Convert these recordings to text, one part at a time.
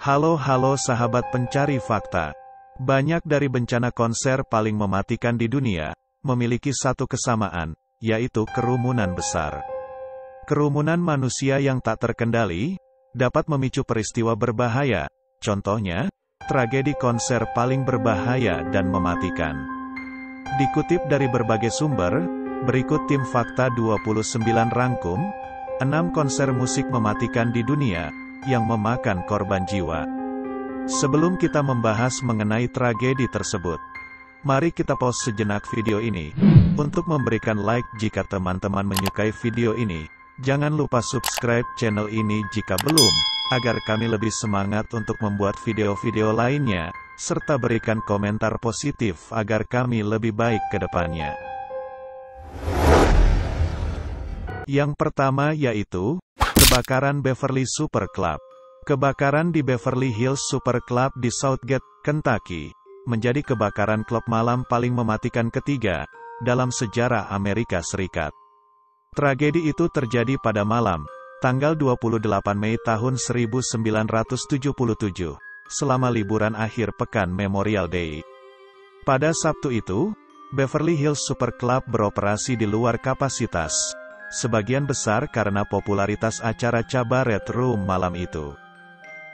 Halo sahabat pencari fakta. Banyak dari bencana konser paling mematikan di dunia, memiliki satu kesamaan, yaitu kerumunan besar. Kerumunan manusia yang tak terkendali, dapat memicu peristiwa berbahaya, contohnya, tragedi konser paling berbahaya dan mematikan. Dikutip dari berbagai sumber, berikut tim Fakta 29 rangkum, 6 konser musik mematikan di dunia, yang memakan korban jiwa. Sebelum kita membahas mengenai tragedi tersebut, mari kita pause sejenak video ini, untuk memberikan like jika teman-teman menyukai video ini. Jangan lupa subscribe channel ini jika belum, agar kami lebih semangat untuk membuat video-video lainnya, serta berikan komentar positif agar kami lebih baik ke depannya. Yang pertama yaitu, kebakaran Beverly Super Club. Kebakaran di Beverly Hills Super Club di Southgate, Kentucky, menjadi kebakaran klub malam paling mematikan ketiga, dalam sejarah Amerika Serikat. Tragedi itu terjadi pada malam, tanggal 28 Mei tahun 1977, selama liburan akhir pekan Memorial Day. Pada Sabtu itu, Beverly Hills Super Club beroperasi di luar kapasitas, sebagian besar karena popularitas acara Cabaret Room malam itu.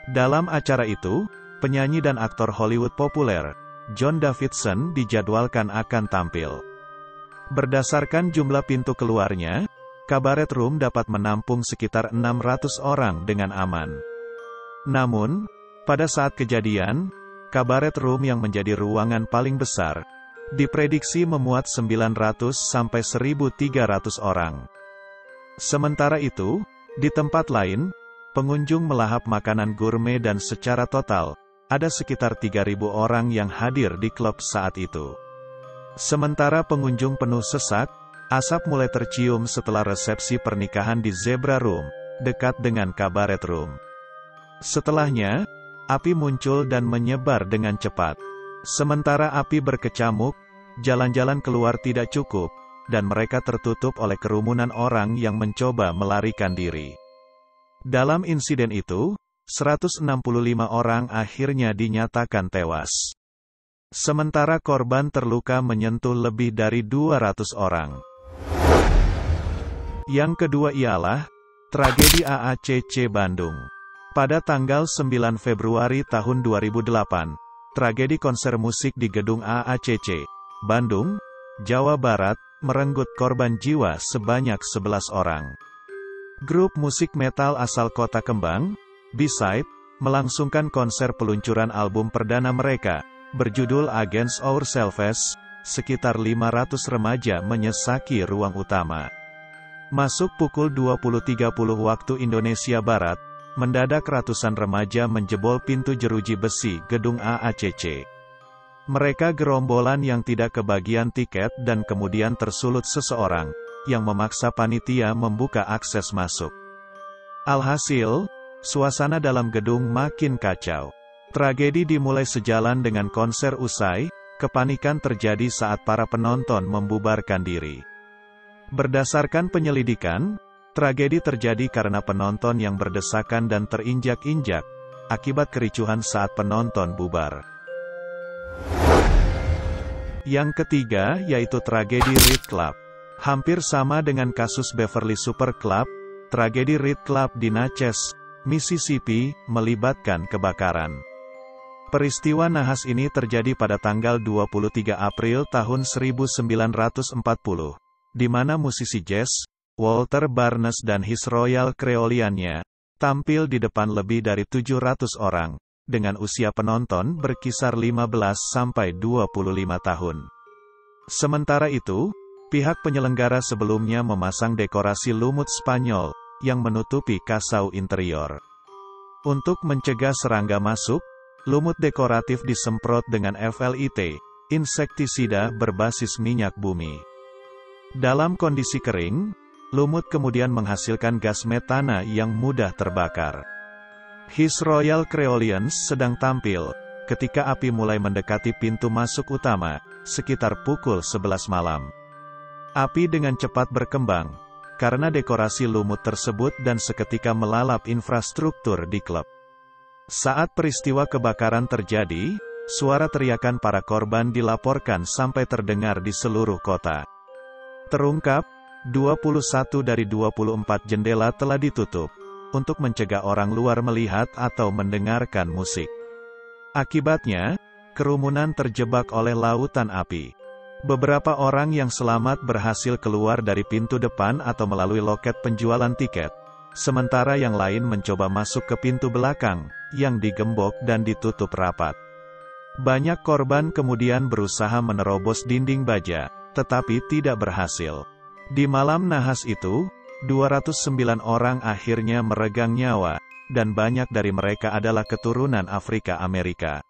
Dalam acara itu, penyanyi dan aktor Hollywood populer, John Davidson dijadwalkan akan tampil. Berdasarkan jumlah pintu keluarnya, Cabaret Room dapat menampung sekitar 600 orang dengan aman. Namun, pada saat kejadian, Cabaret Room yang menjadi ruangan paling besar, diprediksi memuat 900 sampai 1.300 orang. Sementara itu, di tempat lain, pengunjung melahap makanan gourmet dan secara total, ada sekitar 3.000 orang yang hadir di klub saat itu. Sementara pengunjung penuh sesak, asap mulai tercium setelah resepsi pernikahan di Zebra Room, dekat dengan Cabaret Room. Setelahnya, api muncul dan menyebar dengan cepat. Sementara api berkecamuk, jalan-jalan keluar tidak cukup, dan mereka tertutup oleh kerumunan orang yang mencoba melarikan diri. Dalam insiden itu, 165 orang akhirnya dinyatakan tewas. Sementara korban terluka menyentuh lebih dari 200 orang. Yang kedua ialah, tragedi AACC Bandung. Pada tanggal 9 Februari tahun 2008, tragedi konser musik di gedung AACC, Bandung, Jawa Barat, merenggut korban jiwa sebanyak 11 orang. Grup musik metal asal Kota Kembang, B-Side, melangsungkan konser peluncuran album perdana mereka, berjudul Against Ourselves. Sekitar 500 remaja menyesaki ruang utama. Masuk pukul 20.30 waktu Indonesia Barat, mendadak ratusan remaja menjebol pintu jeruji besi gedung AACC. Mereka gerombolan yang tidak kebagian tiket dan kemudian tersulut seseorang, yang memaksa panitia membuka akses masuk. Alhasil, suasana dalam gedung makin kacau. Tragedi dimulai sejalan dengan konser usai, kepanikan terjadi saat para penonton membubarkan diri. Berdasarkan penyelidikan, tragedi terjadi karena penonton yang berdesakan dan terinjak-injak, akibat kericuhan saat penonton bubar. Yang ketiga yaitu tragedi Reed Club. Hampir sama dengan kasus Beverly Super Club, tragedi Reed Club di Natchez, Mississippi, melibatkan kebakaran. Peristiwa nahas ini terjadi pada tanggal 23 April tahun 1940, di mana musisi jazz, Walter Barnes dan His Royal Creoliannya, tampil di depan lebih dari 700 orang, dengan usia penonton berkisar 15 sampai 25 tahun. Sementara itu, pihak penyelenggara sebelumnya memasang dekorasi lumut Spanyol, yang menutupi kasau interior. Untuk mencegah serangga masuk, lumut dekoratif disemprot dengan FLIT, insektisida berbasis minyak bumi. Dalam kondisi kering, lumut kemudian menghasilkan gas metana yang mudah terbakar. His Royal Creolians sedang tampil, ketika api mulai mendekati pintu masuk utama, sekitar pukul 11 malam. Api dengan cepat berkembang, karena dekorasi lumut tersebut dan seketika melalap infrastruktur di klub. Saat peristiwa kebakaran terjadi, suara teriakan para korban dilaporkan sampai terdengar di seluruh kota. Terungkap, 21 dari 24 jendela telah ditutup, untuk mencegah orang luar melihat atau mendengarkan musik. Akibatnya, kerumunan terjebak oleh lautan api. Beberapa orang yang selamat berhasil keluar dari pintu depan atau melalui loket penjualan tiket, sementara yang lain mencoba masuk ke pintu belakang, yang digembok dan ditutup rapat. Banyak korban kemudian berusaha menerobos dinding baja, tetapi tidak berhasil. Di malam nahas itu, 209 orang akhirnya meregang nyawa, dan banyak dari mereka adalah keturunan Afrika Amerika.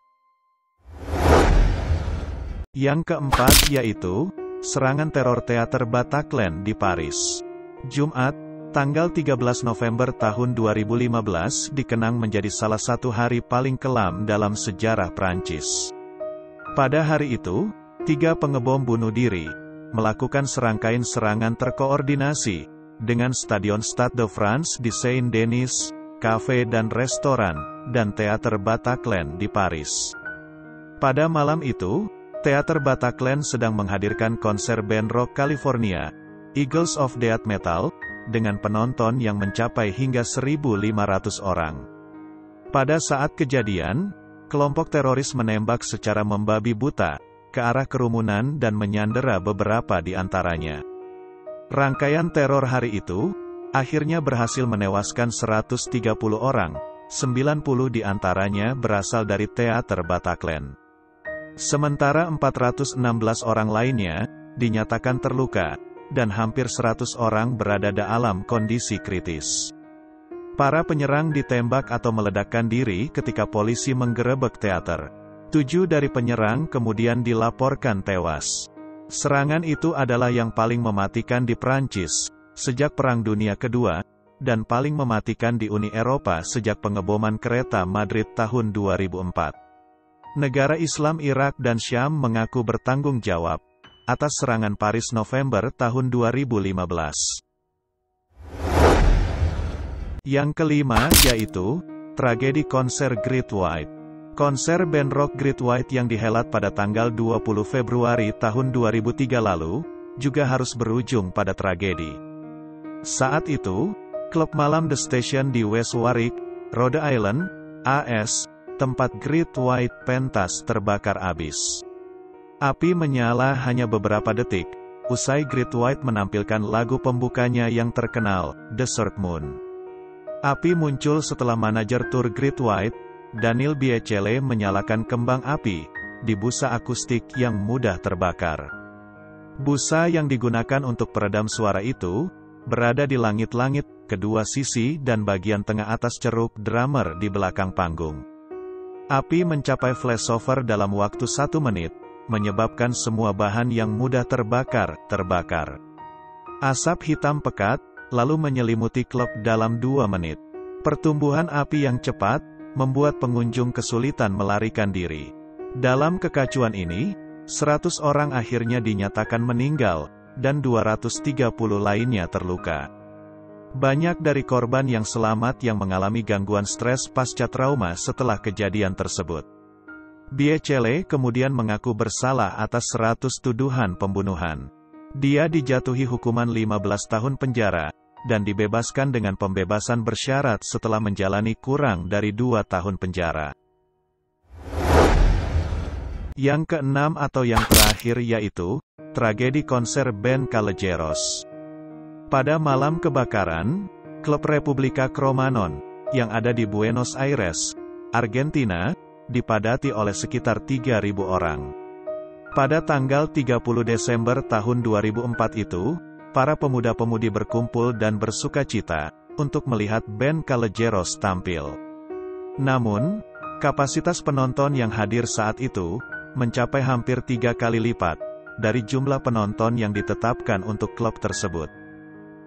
Yang keempat yaitu, serangan teror teater Bataclan di Paris. Jumat, tanggal 13 November tahun 2015 dikenang menjadi salah satu hari paling kelam dalam sejarah Prancis. Pada hari itu, 3 pengebom bunuh diri, melakukan serangkaian serangan terkoordinasi, dengan Stadion Stade de France di Saint-Denis, kafe dan restoran, dan teater Bataclan di Paris. Pada malam itu, teater Bataclan sedang menghadirkan konser band rock California, Eagles of Death Metal, dengan penonton yang mencapai hingga 1.500 orang. Pada saat kejadian, kelompok teroris menembak secara membabi buta, ke arah kerumunan dan menyandera beberapa di antaranya. Rangkaian teror hari itu, akhirnya berhasil menewaskan 130 orang, 90 di antaranya berasal dari teater Bataclan. Sementara 416 orang lainnya, dinyatakan terluka, dan hampir 100 orang berada dalam kondisi kritis. Para penyerang ditembak atau meledakkan diri ketika polisi menggerebek teater. 7 dari penyerang kemudian dilaporkan tewas. Serangan itu adalah yang paling mematikan di Prancis, sejak Perang Dunia Kedua, dan paling mematikan di Uni Eropa sejak pengeboman kereta Madrid tahun 2004. Negara Islam Irak dan Syam mengaku bertanggung jawab atas serangan Paris November tahun 2015. Yang kelima yaitu, tragedi konser Great White. Konser band rock Great White yang dihelat pada tanggal 20 Februari tahun 2003 lalu, juga harus berujung pada tragedi. Saat itu, klub malam The Station di West Warwick, Rhode Island, AS, tempat Great White pentas terbakar abis. Api menyala hanya beberapa detik, usai Great White menampilkan lagu pembukanya yang terkenal, Desert Moon. Api muncul setelah manajer tur Great White, Daniel Biechele menyalakan kembang api, di busa akustik yang mudah terbakar. Busa yang digunakan untuk peredam suara itu, berada di langit-langit, kedua sisi dan bagian tengah atas ceruk drummer di belakang panggung. Api mencapai flashover dalam waktu 1 menit, menyebabkan semua bahan yang mudah terbakar. Asap hitam pekat, lalu menyelimuti klub dalam 2 menit. Pertumbuhan api yang cepat, membuat pengunjung kesulitan melarikan diri. Dalam kekacauan ini, 100 orang akhirnya dinyatakan meninggal, dan 230 lainnya terluka. Banyak dari korban yang selamat yang mengalami gangguan stres pasca trauma setelah kejadian tersebut. Biechele kemudian mengaku bersalah atas 100 tuduhan pembunuhan. Dia dijatuhi hukuman 15 tahun penjara, dan dibebaskan dengan pembebasan bersyarat setelah menjalani kurang dari 2 tahun penjara. Yang keenam atau yang terakhir yaitu, tragedi konser band Callejeros. Pada malam kebakaran, klub Republika Cromanon, yang ada di Buenos Aires, Argentina, dipadati oleh sekitar 3.000 orang. Pada tanggal 30 Desember tahun 2004 itu, para pemuda-pemudi berkumpul dan bersukacita, untuk melihat band Callejeros tampil. Namun, kapasitas penonton yang hadir saat itu, mencapai hampir 3 kali lipat, dari jumlah penonton yang ditetapkan untuk klub tersebut.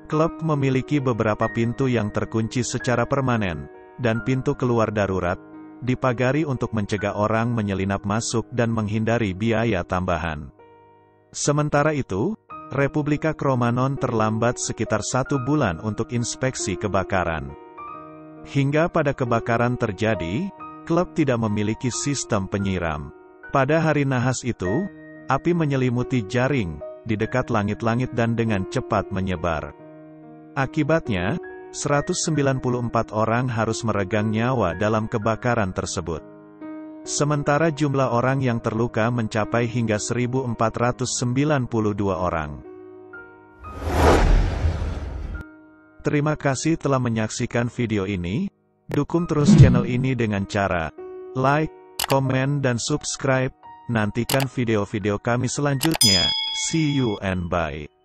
Klub memiliki beberapa pintu yang terkunci secara permanen, dan pintu keluar darurat, dipagari untuk mencegah orang menyelinap masuk dan menghindari biaya tambahan. Sementara itu, Republika Cromanon terlambat sekitar 1 bulan untuk inspeksi kebakaran. Hingga pada kebakaran terjadi, klub tidak memiliki sistem penyiram. Pada hari nahas itu, api menyelimuti jaring di dekat langit-langit dan dengan cepat menyebar. Akibatnya, 194 orang harus meregang nyawa dalam kebakaran tersebut. Sementara jumlah orang yang terluka mencapai hingga 1.492 orang. Terima kasih telah menyaksikan video ini. Dukung terus channel ini dengan cara like, komen dan subscribe. Nantikan video-video kami selanjutnya. See you and bye.